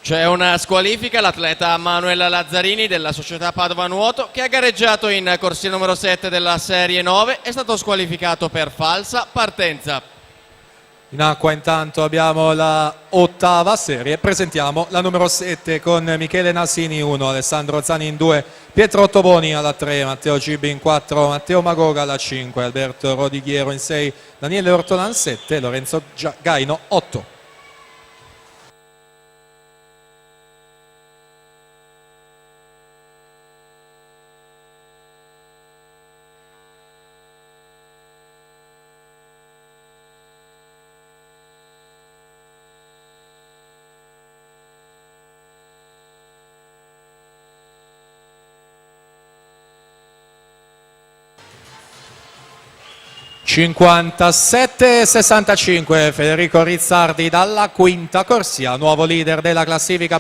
C'è una squalifica, l'atleta Manuela Lazzarini della società Padova Nuoto che ha gareggiato in corsia numero 7 della serie 9, è stato squalificato per falsa partenza. In acqua intanto abbiamo la ottava serie, presentiamo la numero 7 con Michele Nasini 1, Alessandro Zani in 2, Pietro Ottoboni alla 3, Matteo Cibi in 4, Matteo Magoga alla 5, Alberto Rodighiero in 6, Daniele Ortolan 7, Lorenzo Gaino 8. (57-65) Federico Rizzardi dalla quinta corsia, nuovo leader della classifica.